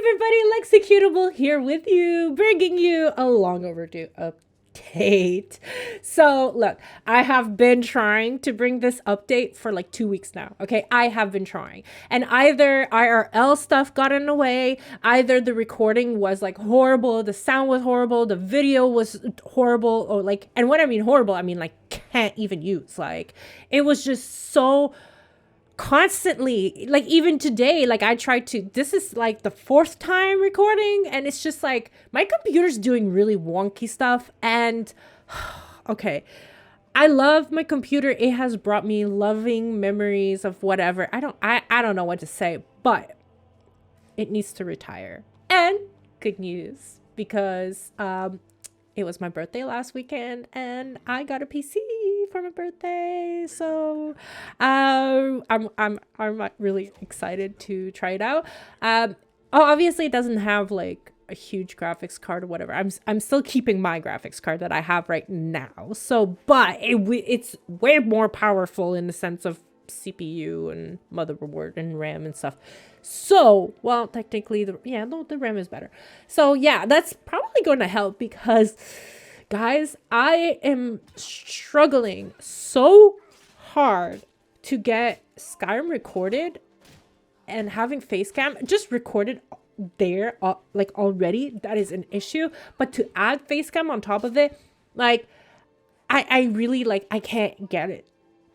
everybody, Lexycutable here with you, bringing you a long overdue update. So, look, I have been trying to bring this update for like 2 weeks now. Okay, I have been trying, and either IRL stuff got in the way, either the recording was like horrible, the sound was horrible, the video was horrible, or like, and when I mean horrible, I mean like can't even use. Like, it was just so constantly, like even today, like I tried to, this is like the fourth time recording, and it's just like my computer's doing really wonky stuff. And okay, I love my computer. It has brought me loving memories of whatever. I don't know what to say, but it needs to retire. And good news, because it was my birthday last weekend and I got a PC for my birthday. So I'm really excited to try it out. Obviously it doesn't have like a huge graphics card or whatever. I'm still keeping my graphics card that I have right now. So, but it's way more powerful in the sense of CPU and motherboard and RAM and stuff. So, well, technically, the RAM is better. So, yeah, that's probably going to help because, guys, I am struggling so hard to get Skyrim recorded, and having Facecam just recorded there, like already, that is an issue. But to add Facecam on top of it, like, I really, like, I can't get it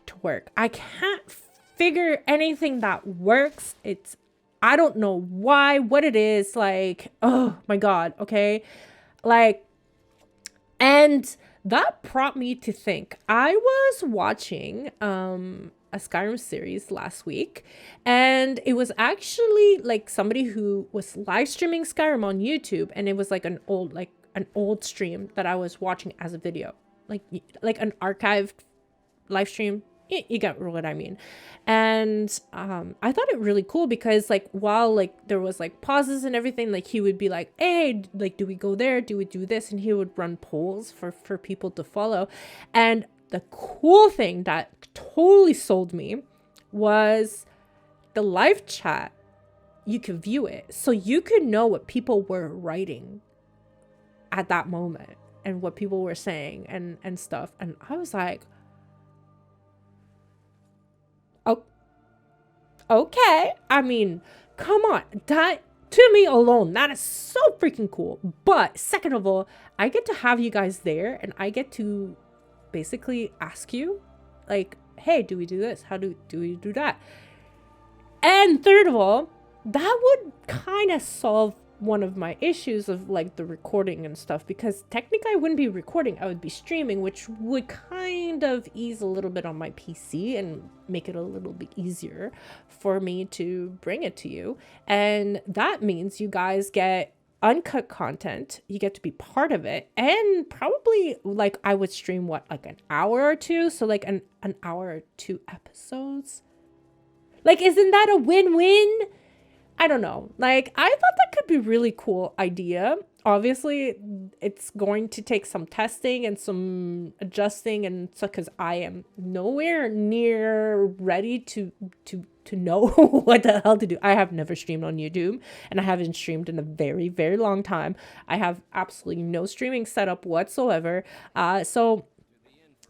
to work. I can't figure anything that works. I don't know what it is, like, oh my god. Okay, like, and that prompted me to think. I was watching a Skyrim series last week, and it was actually like somebody who was live streaming Skyrim on YouTube, and it was like an old stream that I was watching as a video, like an archived live stream. You get what I mean. And I thought it really cool because, like, while like there was like pauses and everything, like he would be like, hey, like, do we go there, do we do this, and he would run polls for people to follow. And the cool thing that totally sold me was the live chat. You could view it, so you could know what people were writing at that moment and what people were saying and stuff. And I was like, oh, okay. I mean, come on. That, to me alone, that is so freaking cool. But second of all, I get to have you guys there, and I get to basically ask you, like, hey, do we do this? How do we do that? And third of all, that would kind of solve one of my issues of like the recording and stuff, because technically I wouldn't be recording, I would be streaming, which would kind of ease a little bit on my PC and make it a little bit easier for me to bring it to you. And that means you guys get uncut content, you get to be part of it, and probably like I would stream like an hour or two, so like an hour or two episodes. Like, isn't that a win-win? I don't know. Like, I thought that could be a really cool idea. Obviously, it's going to take some testing and some adjusting, and so because I am nowhere near ready to know what the hell to do. I have never streamed on YouTube, and I haven't streamed in a very, very long time. I have absolutely no streaming setup whatsoever. So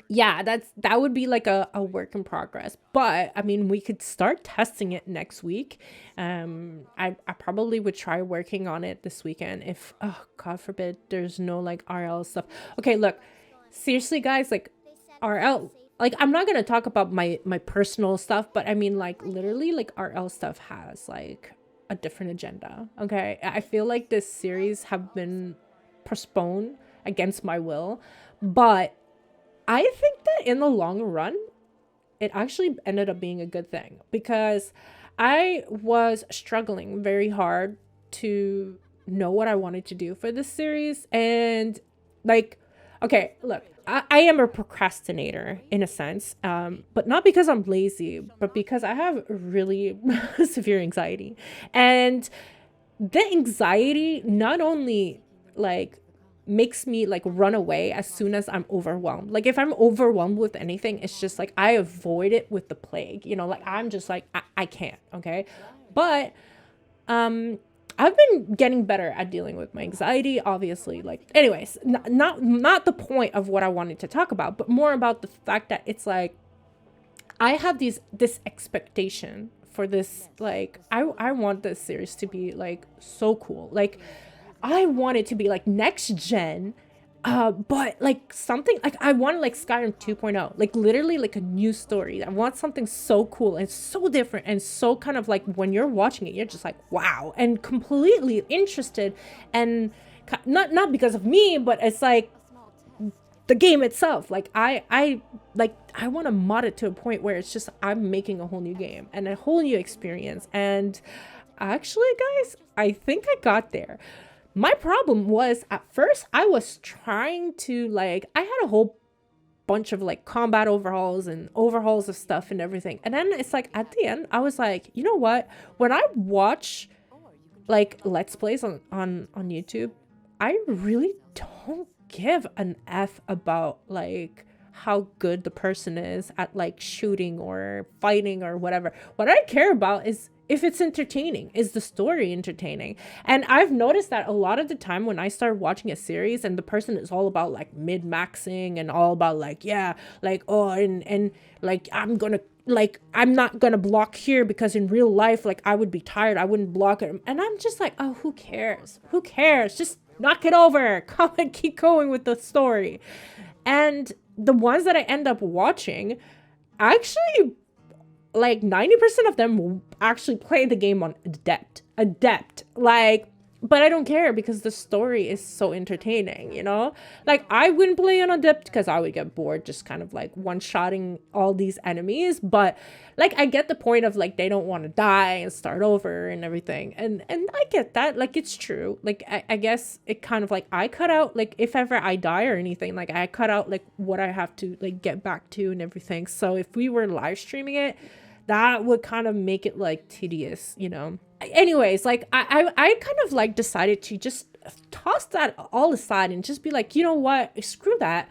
yeah, that would be like a work in progress. But I mean, we could start testing it next week. I probably would try working on it this weekend if, oh god forbid, there's no like RL stuff. Okay, look, seriously guys, like RL, like I'm not gonna talk about my personal stuff, but I mean, like, literally, like RL stuff has like a different agenda. Okay, I feel like this series have been postponed against my will, but I think that in the long run, it actually ended up being a good thing, because I was struggling very hard to know what I wanted to do for this series. And like, okay, look, I am a procrastinator in a sense, but not because I'm lazy, but because I have really severe anxiety. And the anxiety not only like makes me like run away as soon as I'm overwhelmed. Like if I'm overwhelmed with anything, it's just like I avoid it with the plague, you know, like I'm just like, I can't. Okay. But I've been getting better at dealing with my anxiety, obviously. Like, anyways, not the point of what I wanted to talk about, but more about the fact that it's like I have this expectation for this. Like, I want this series to be like so cool. Like, I want it to be like next gen, but like something like I want like Skyrim 2.0, like literally like a new story. I want something so cool and so different and so kind of like when you're watching it, you're just like wow and completely interested, and not because of me, but it's like the game itself. Like I want to mod it to a point where it's just I'm making a whole new game and a whole new experience. And actually, guys, I think I got there. My problem was at first I was trying to like I had a whole bunch of like combat overhauls and overhauls of stuff and everything. And then it's like at the end I was like, you know what? When I watch like Let's Plays on YouTube, I really don't give an F about like how good the person is at like shooting or fighting or whatever. What I care about is if it's entertaining, is the story entertaining? And I've noticed that a lot of the time when I start watching a series and the person is all about like mid-maxing and all about like, yeah, like, oh, and like, I'm not gonna block here because in real life, like I would be tired. I wouldn't block it. And I'm just like, oh, who cares? Who cares? Just knock it over. Come and keep going with the story. And the ones that I end up watching actually like 90% of them will actually play the game on adept, like, but I don't care because the story is so entertaining, you know? Like, I wouldn't play on adept because I would get bored just kind of like one-shotting all these enemies, but like I get the point of like they don't want to die and start over and everything, and I get that. Like, it's true. Like I guess it kind of like I cut out like if ever I die or anything, like I cut out like what I have to like get back to and everything. So if we were live streaming it, that would kind of make it like tedious, you know? Anyways, like I kind of like decided to just toss that all aside and just be like, you know what? Screw that.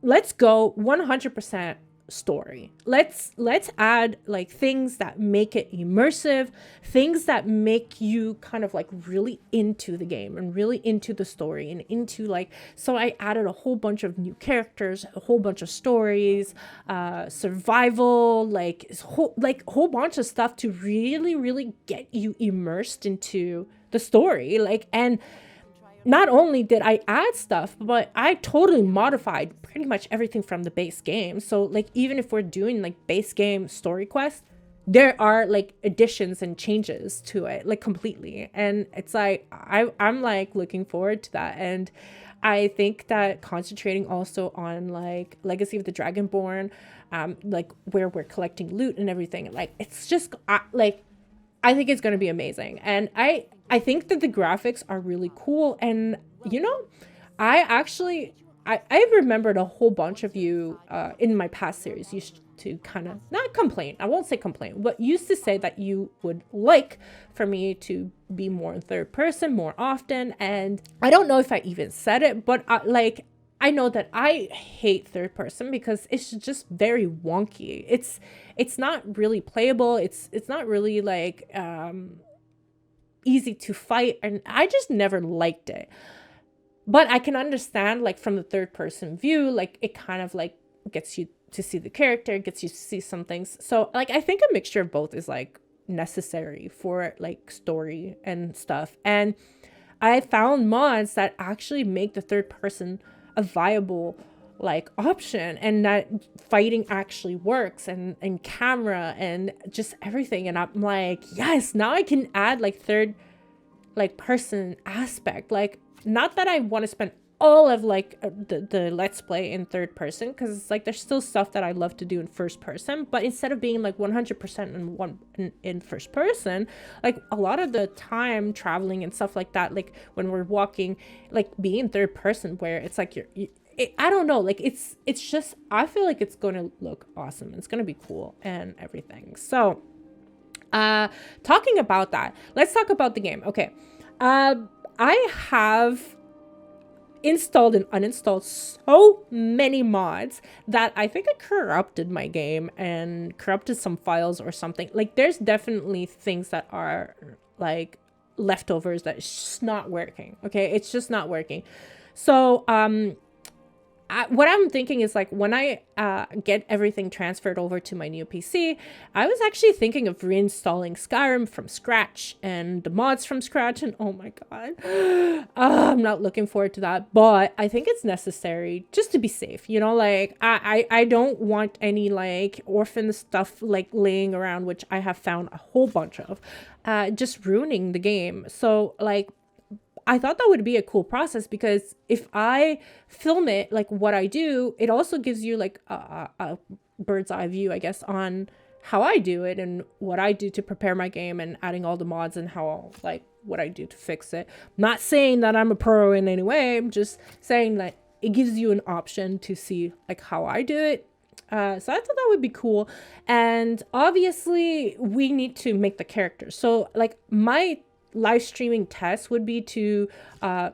Let's go 100% story. Let's add like things that make it immersive, things that make you kind of like really into the game and really into the story and into like, so I added a whole bunch of new characters, a whole bunch of stories, survival, like whole bunch of stuff to really get you immersed into the story. Like, and not only did I add stuff, but I totally modified pretty much everything from the base game. So like, even if we're doing like base game story quests, there are like additions and changes to it, like completely. And it's like, I'm like looking forward to that. And I think that concentrating also on like Legacy of the Dragonborn, like where we're collecting loot and everything, like it's just like, I think it's going to be amazing. And I think that the graphics are really cool. And, you know, I remembered a whole bunch of you in my past series used to kind of, not complain, I won't say complain, but used to say that you would like for me to be more in third person more often. And I don't know if I even said it, but I know that I hate third person because it's just very wonky. It's not really playable. It's not really like easy to fight, and I just never liked it. But I can understand like from the third person view, like it kind of like gets you to see the character, gets you to see some things. So like I think a mixture of both is like necessary for like story and stuff. And I found mods that actually make the third person a viable like option, and that fighting actually works, and camera and just everything. And I'm like, yes, now I can add like third like person aspect. Like, not that I want to spend all of like the Let's Play in third person, because it's like there's still stuff that I love to do in first person, but instead of being like 100% in first person, like a lot of the time traveling and stuff like that, like when we're walking, like being in third person where it's like I don't know, like it's just, I feel like it's going to look awesome. It's going to be cool and everything. So talking about that, let's talk about the game. Okay. I have installed and uninstalled so many mods that I think I corrupted my game and corrupted some files or something. Like, there's definitely things that are like leftovers that it's just not working. Okay, it's just not working. So what I'm thinking is like when I get everything transferred over to my new PC, I was actually thinking of reinstalling Skyrim from scratch and the mods from scratch. And oh my god, I'm not looking forward to that. But I think it's necessary just to be safe. You know, like I don't want any like orphan stuff like laying around, which I have found a whole bunch of, just ruining the game. So like, I thought that would be a cool process because if I film it, like what I do, it also gives you like a bird's eye view, I guess, on how I do it and what I do to prepare my game and adding all the mods and how, like, what I do to fix it. I'm not saying that I'm a pro in any way. I'm just saying that it gives you an option to see like how I do it. So I thought that would be cool. And obviously we need to make the characters. So like my live streaming test would be to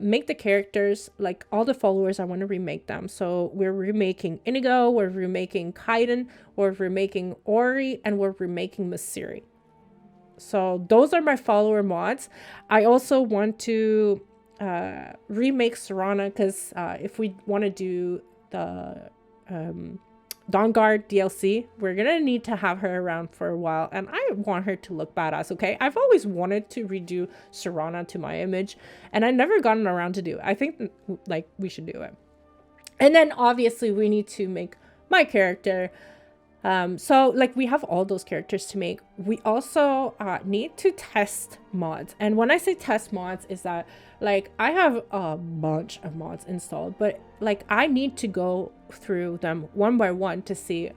make the characters, like all the followers, I want to remake them. So we're remaking Inigo, we're remaking Kaiden, we're remaking Ori, and we're remaking Masiri. So those are my follower mods. I also want to remake Serana because if we want to do the Dawnguard DLC, we're gonna need to have her around for a while, and I want her to look badass. Okay, I've always wanted to redo Serana to my image, and I never gotten around to do it. I think like we should do it. And then obviously we need to make my character. So like we have all those characters to make. We also need to test mods, and when I say test mods is that like I have a bunch of mods installed, but like I need to go through them one by one to see,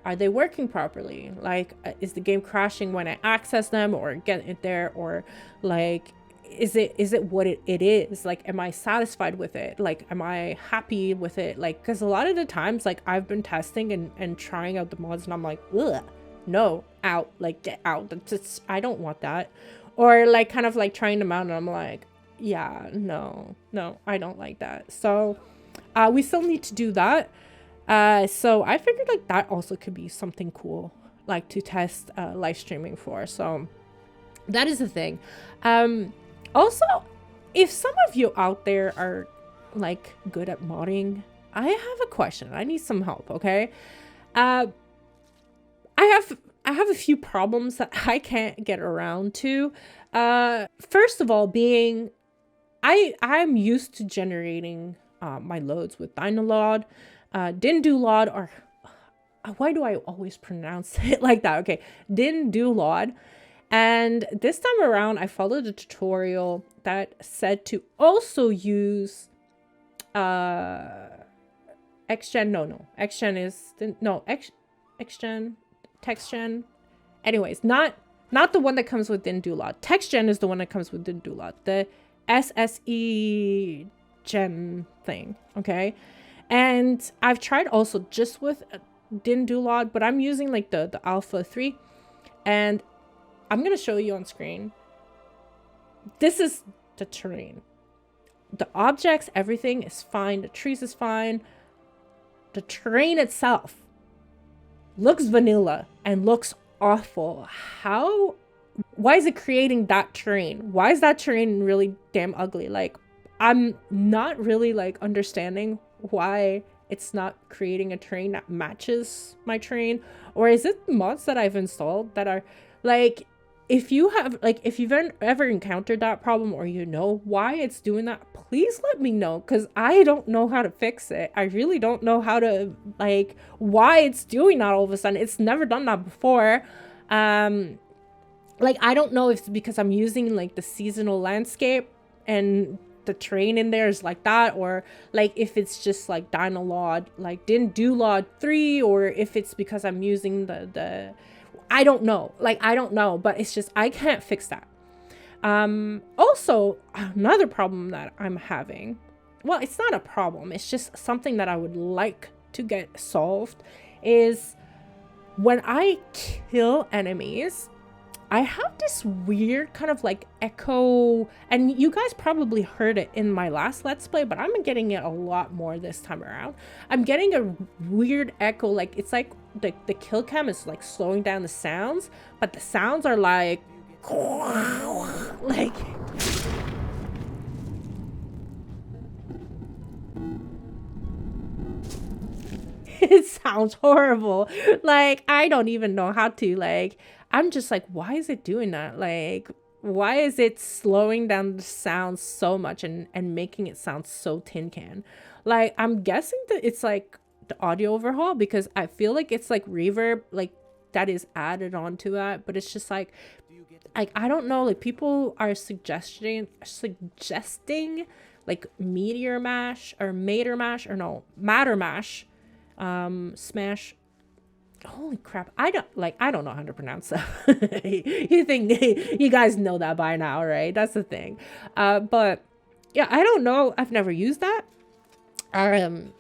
are they working properly? Like is the game crashing when I access them or get it there, or like is it what it is? Like am I satisfied with it? Like am I happy with it? Like because a lot of the times like I've been testing and trying out the mods and I'm like, ugh, no, out, like get out. That's just, I don't want that. Or like kind of like trying them out and I'm like, yeah, no, I don't like that. So we still need to do that. So I figured like that also could be something cool, like to test live streaming for. So that is the thing. Also, if some of you out there are like good at modding, I have a question. I need some help, okay? I have a few problems that I can't get around to. First of all, being I'm used to generating my loads with Dynalod, Dindulod, or why do I always pronounce it like that? Okay, Dindulod. And this time around, I followed a tutorial that said to also use XGen. XGen, TextGen. Anyways, not the one that comes with Dindulod. TextGen is the one that comes with Dindulod. The SSE gen thing, okay? And I've tried also just with Dindulod, but I'm using like the Alpha 3. And I'm going to show you on screen. This is the terrain. The objects, everything is fine. The trees is fine. The terrain itself looks vanilla and looks awful. Why is it creating that terrain? Why is that terrain really damn ugly? Like, I'm not really like understanding why it's not creating a terrain that matches my terrain. Or is it mods that I've installed that are like, if you've ever encountered that problem, or you know why it's doing that, please let me know, because I don't know how to fix it. I really don't know how to, like, why it's doing that all of a sudden. It's never done that before. Like, I don't know if it's because I'm using like the seasonal landscape and the terrain in there is like that, or like if it's just like Dynalod, like Dindulod 3, or if it's because I'm using the I don't know. Like, I don't know, but it's just, I can't fix that. Also, another problem that I'm having, well, it's not a problem. It's just something that I would like to get solved, is when I kill enemies, I have this weird kind of like echo, and you guys probably heard it in my last Let's Play, but I'm getting it a lot more this time around. I'm getting a weird echo, like it's like the kill cam is like slowing down the sounds, but the sounds are like it sounds horrible. Like, I don't even know how to, like, I'm just like, why is it doing that? Like, why is it slowing down the sound so much and making it sound so tin can? Like, I'm guessing that it's like the audio overhaul, because I feel like it's like reverb, like that is added onto that, but it's just like I don't know, like people are suggesting like meteor mash or mater mash, or no, matter mash, smash. Holy crap, I don't know how to pronounce that. You think you guys know that by now, right? That's the thing. But yeah, I don't know, I've never used that.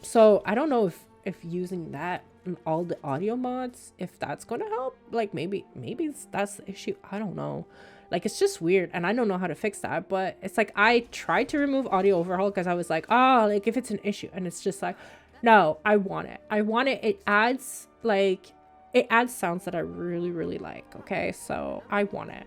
So I don't know if using that in all the audio mods, if that's gonna help. Like, maybe that's the issue, I don't know. Like, it's just weird, and I don't know how to fix that. But it's like, I tried to remove audio overhaul because I was like, oh, like if it's an issue, and it's just like, no, I want it. It adds, like, it adds sounds that I really, really like. Okay, so I want it.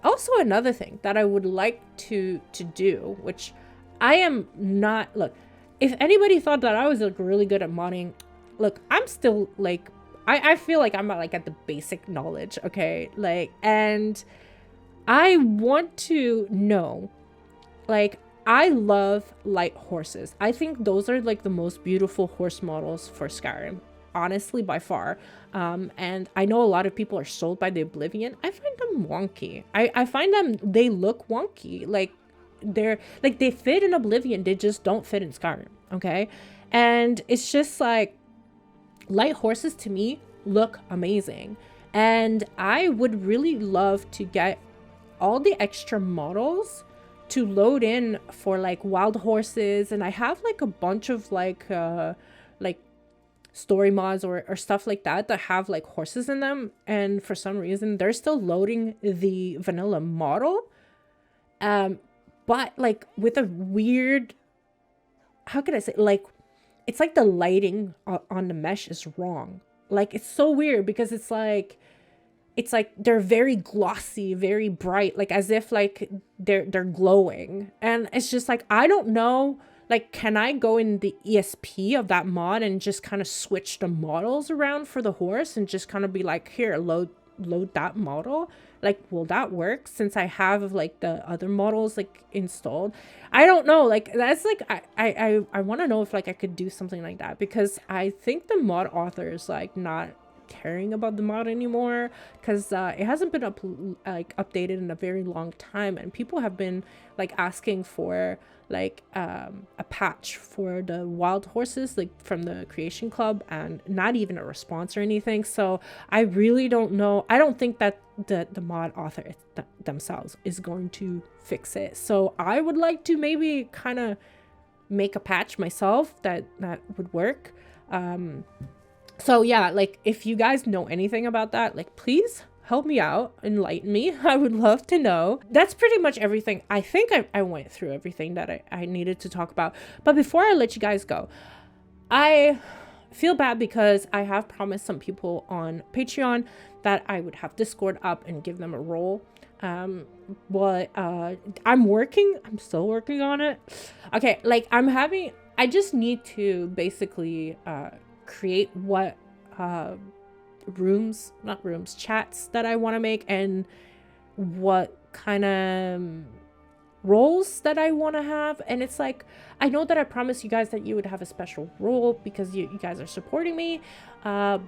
Also, another thing that I would like to do, which I am not, look, if anybody thought that I was like really good at modding, look, I'm still like, I feel like I'm like at the basic knowledge, okay? Like, and I want to know, like, I love light horses. I think those are like the most beautiful horse models for Skyrim, honestly, by far. And I know a lot of people are sold by the Oblivion. I find them wonky. I find them, they look wonky. Like, they're like, they fit in Oblivion, they just don't fit in Skyrim, okay? And it's just like, light horses to me look amazing, and I would really love to get all the extra models to load in for like wild horses. And I have like a bunch of like story mods or stuff like that have like horses in them, and for some reason they're still loading the vanilla model, but like with a weird, how could I say, like, it's like the lighting on the mesh is wrong. Like, it's so weird, because it's like they're very glossy, very bright, like as if like they're glowing. And it's just like, I don't know, like, can I go in the ESP of that mod and just kind of switch the models around for the horse and just kind of be like, here, load that model? Like, will that work since I have like the other models like installed? I don't know. Like, that's like, I want to know if like I could do something like that, because I think the mod author is like not caring about the mod anymore, because it hasn't been updated in a very long time, and people have been like asking for like a patch for the wild horses, like from the creation club, and not even a response or anything. So I really don't know. I don't think that the mod author themselves is going to fix it. So I would like to maybe kind of make a patch myself that would work. So yeah, like, if you guys know anything about that, like, please help me out, enlighten me. I would love to know. That's pretty much everything. I think I went through everything that I needed to talk about. But before I let you guys go, I feel bad because I have promised some people on Patreon that I would have Discord up and give them a role. But I'm still working on it. Okay, like, I just need to basically create what chats that I want to make, and what kind of roles that I want to have. And it's like, I know that I promised you guys that you would have a special role because you guys are supporting me, but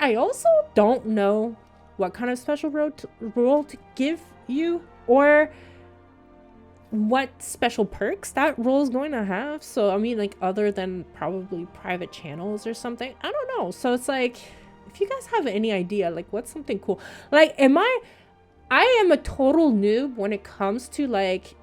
I also don't know what kind of special role to give you, or what special perks that role is going to have. So I mean, like, other than probably private channels or something, I don't know. So it's like, if you guys have any idea, like, what's something cool, like, I am a total noob when it comes to like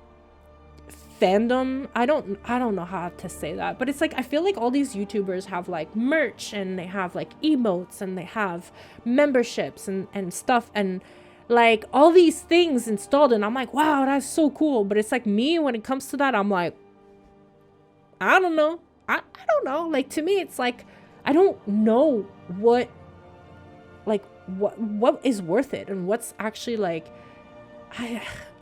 fandom. I don't know how to say that, but it's like, I feel like all these YouTubers have like merch, and they have like emotes, and they have memberships and stuff, and like all these things installed, and I'm like, wow, that's so cool. But it's like, me, when it comes to that, I'm like, I don't know. I don't know. Like, to me, it's like, I don't know what is worth it, and what's actually like,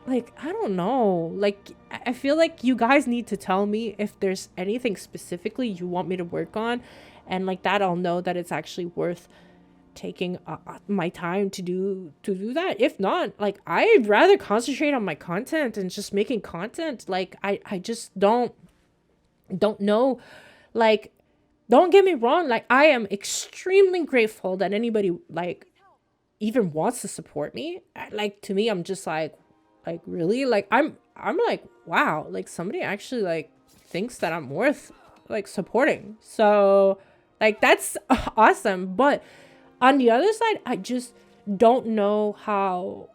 like, I don't know. Like, I feel like you guys need to tell me if there's anything specifically you want me to work on. And like that, I'll know that it's actually worth taking my time to do that. If not, like, I'd rather concentrate on my content and just making content. Like, I just don't know. Like, don't get me wrong. Like, I am extremely grateful that anybody like even wants to support me. Like, to me, I'm just like really, like, I'm like, wow, like somebody actually like thinks that I'm worth like supporting. So like that's awesome. But on the other side, I just don't know how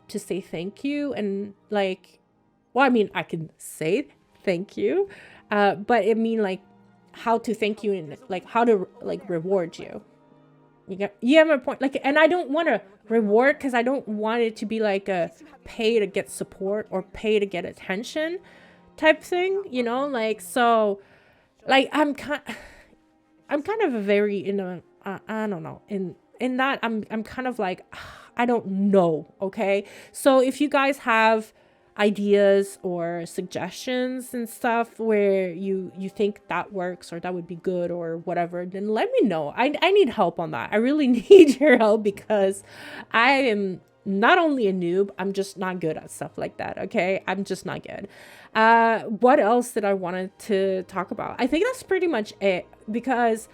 to say thank you. And like, well, I mean, I can say thank you, but I mean, like, how to thank you and like how to like reward you. You have my point. Like, and I don't want to reward because I don't want it to be like a pay to get support or pay to get attention type thing, you know? Like, so like I'm kind of a very in a I don't know, in that I'm kind of like I don't know. Okay, so if you guys have ideas or suggestions and stuff where you think that works or that would be good or whatever, then let me know. I need help on that. I really need your help because I am not only a noob, I'm just not good at stuff like that. Okay, I'm just not good. What else did I wanted to talk about? I think that's pretty much it because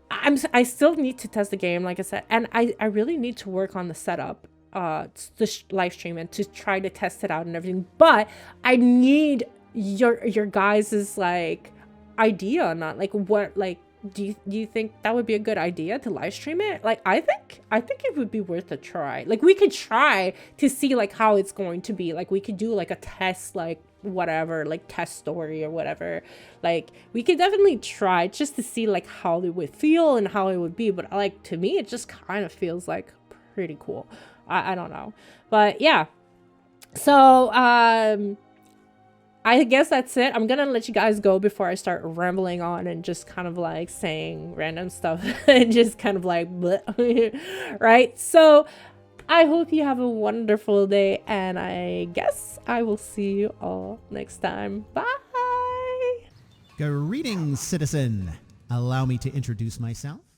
I still need to test the game, like I said, and I really need to work on the setup, live stream and to try to test it out and everything. But I need your guys's like idea on that. Like, what, like, do you think that would be a good idea to live stream it? Like, I think it would be worth a try. Like, we could try to see like how it's going to be. Like, we could do like a test, like whatever, like test story or whatever. Like, we could definitely try just to see like how it would feel and how it would be. But like, to me, it just kind of feels like pretty cool. I don't know, but yeah. So I guess that's it. I'm gonna let you guys go before I start rambling on and just kind of like saying random stuff and just kind of like bleh. Right? So I hope you have a wonderful day, and I guess I will see you all next time. Bye. Greetings, citizen. Allow me to introduce myself.